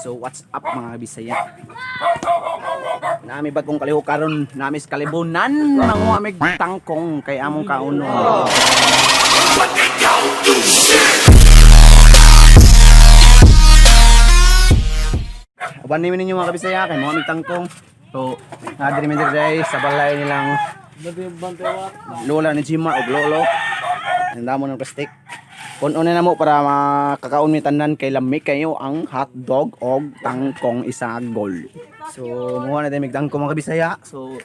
So what's up mga Bisaya? Nami bagong kaliho karon, namis kalibunan manguha mig tangkong kay among kauno. Aban ni ninyo mga Bisaya kay mga mig tangkong. So nadiri mi diri sa balay nilang lola ni Jima og lolo. Nandamo ng plastic. Puno na mo para makakaon mi tanan kay lami kayo ang hotdog og tangkong isagol. So muha na tayo mig tangkong mga Bisaya. So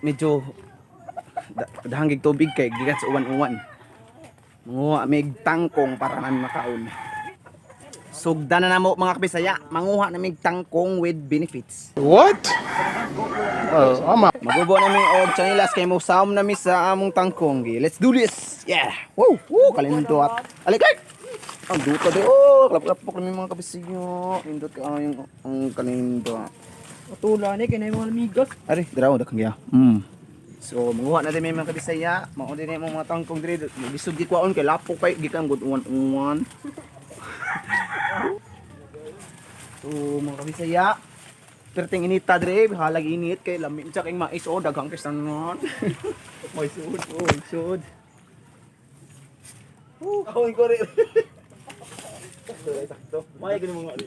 medyo dahangig tubig kay gikan sa uwan-uwan. Muha mig tangkong para man makaon. Sugdan na namo mga Bisaya, manguha na mig tangkong with benefits. What? Ama. Magubo na mi og chanilas kay mo saom na mi sa among tangkong. Let's do this. Yeah. Woo, woo, kalindot. Alikay. Ang duto de. Oh, klap-klap mi mga Bisaya. Indot ka ang kalindot. Patula ni kay na mga amigas. Ari, diraw dakang ya. So, manguha na din mi mga Bisaya. Mao din mo mga tangkong dire. Bisog gikwaon kay lapok kay gikan gud uwan-uwan. So, mga Bisaya, perting inita dire, halag init kay lami sa king mais o daghang kisanon. May sud. Ako ko rin. Sakto. May gani mga ali.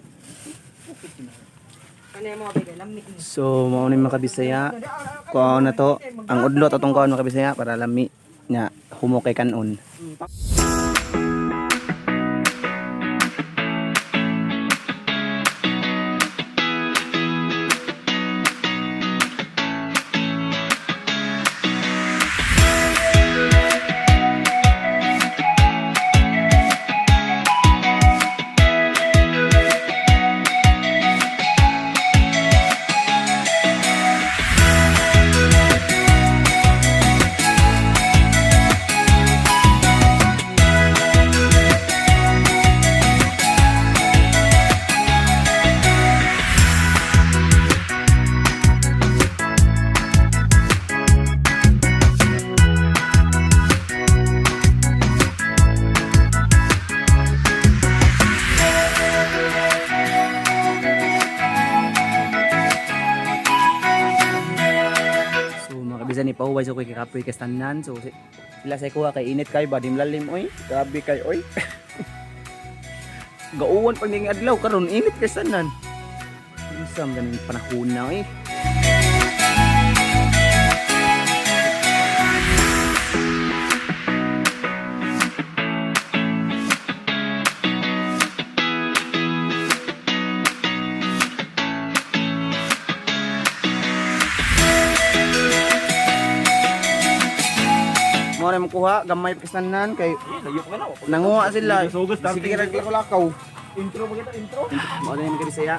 Ano yung mga bigay lamig ni. So, mao ni mga Bisaya. Kuha na to, ang udlot atong kuha mga Bisaya para lami nya humukay kanon. Bisan ni pahuway so kay kapoy kay tanan so sila say kuha kay init kay badim lalim oy grabe kay oy gauwan pag ning adlaw karon init kay tanan isam ganing panahon na oy. Mo na makuha gamay pakistanan kay nanguha sila. Sige ra lakaw. Intro ba kita intro? Mo na mga Bisaya.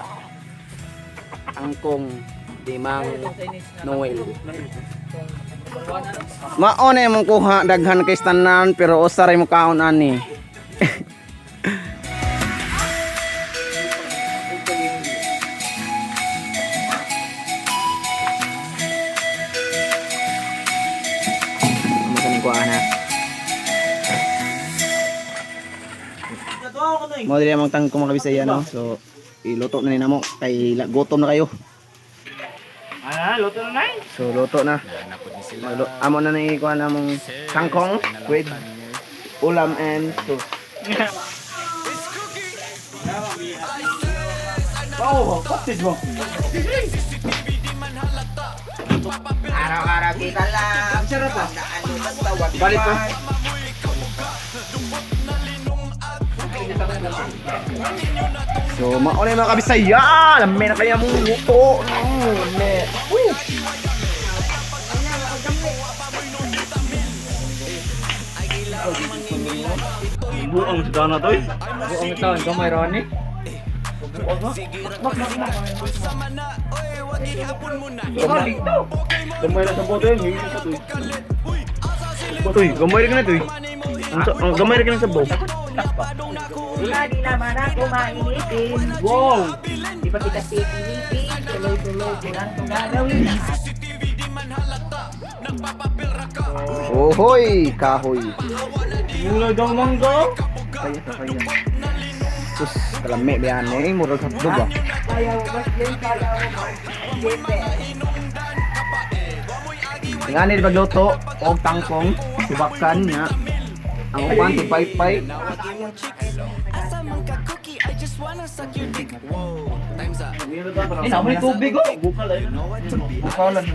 Angkong Dimang Noel. Mao na mong kuha daghan kay tanan pero usaray mo kaon ani. Mo diri among tangkong mga Bisaya no. So iluto na ni namo kay gutom na kayo. Luto na nai. So luto na. Amo na ni kuha namong tangkong with ulam and sauce. Wow, kapit mo. Araw-araw kita lang sarap ang daan sa tawag. Balik pa. So mao na mga Bisaya, lami na kaya mong luto. Lami. Buang sudah na to eh. Buang taon gamay rani. Gamay na sa bote, hindi sa to. Botoy, gamay rin na to. Ang gamay rin na sa bow. Di naman ako mainitin. Wow. Di ba kita pipilitin? Tuloy-tuloy ko lang itong gagawin. Ohoy, kahoy. Mula daw mangga. Kaya. Sus, kalami biyan eh. Murag hotdog ba? Ayaw, mas din pala ako. Tingani di pagluto, og tangkong, sibakan niya. Ang upan, tipay-pay. Namoy tubig oh. Bukalan.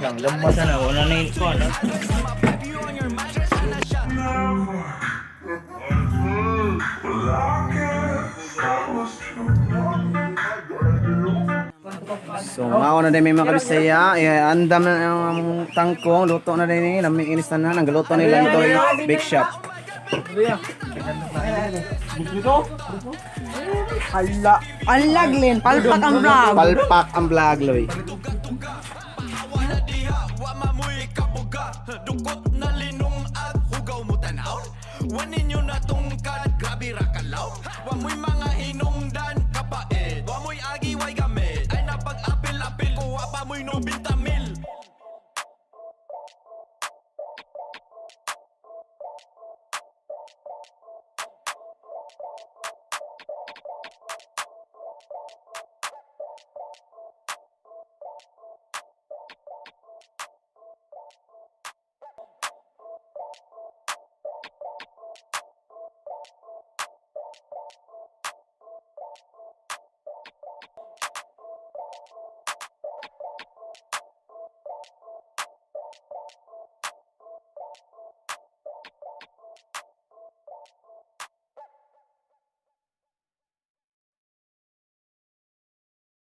Yang lemas na wala na ito ano. So, mao na din may mga kabisaya. Andam na ang tangkong, luto na din eh. Lamig inis na ang galuto nila ito ay bake shop. Ala, Glenn, palpak ang vlog. Palpak ang vlog, Loy.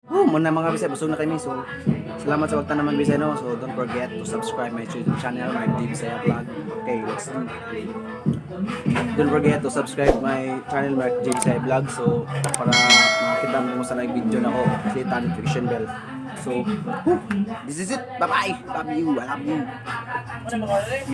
Oh, muna mga bisay, busog na kami. So, salamat sa pagtanaman bisay no. So, don't forget to subscribe my YouTube channel, my Team Bisaya Vlog. Okay, let's do. Don't forget to subscribe my channel, my Team Bisaya Vlog. So, para makita mo kung saan video na ko, click the notification bell. So, this is it. Bye-bye. Love you. I love you.